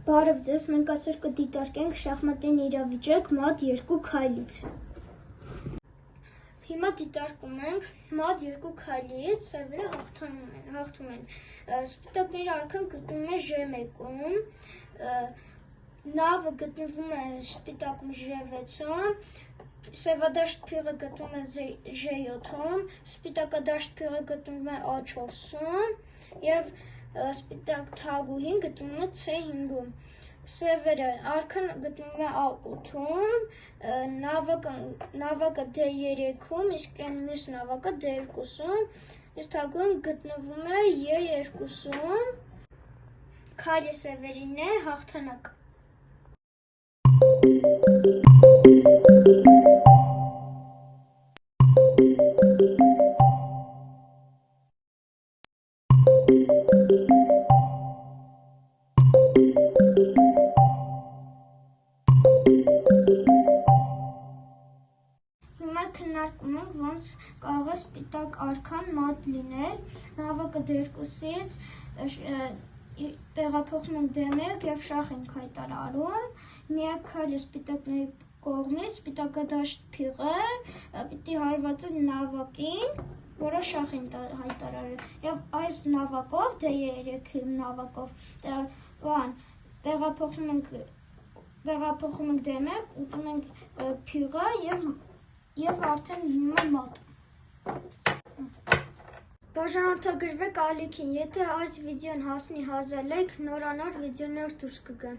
Բարև ձեզ, մենք այսօր կդիտարկենք շախմատային իրավիճակ մատ 2 քայլից։ Հիմա դիտարկում ենք մատ 2 քայլից, սևերը հաղթում են։ Սպիտակների արքան գտնվում է Ž1-ում, նավը գտնվում է սպիտակում Ž6-ում, սևադաշտ փիղը գտնվում է Ž7-ում, սպիտակադաշտ փիղը գտնվում է A4-ում և սպիտակ թագուհին գտնվում է C5-ում, սևերը արքան գտնվում է A8-ում, նավակը D3-ում, իսկ մյուս նավակը D2-ում, իսկ թագուհին գտնվում է E2-ում, քայլը սևերին է, հաղթանակ։ Հիմա քննարկում ենք, ոնց կարող է սպիտակ արքան մատ լինել, նավակը D2-ից տեղափոխում ենք D1 և շախ ենք հայտարարում, միակ քայլը սպիտակների կողմից սպիտակադաշտ փիղը պիտի հարվածի նավակին, որը շախ ենք հայտարարել, և այս նավակով, D3 նավակով տեղափոխում ենք D1, ուտում ենք փիղը և արդեն լինում է մատ։ Բաժանորդագրվեք ալիքին, եթե այս վիդեոն հասնի 1000 լայք, նորանոր վիդեոներ դուրս կգան։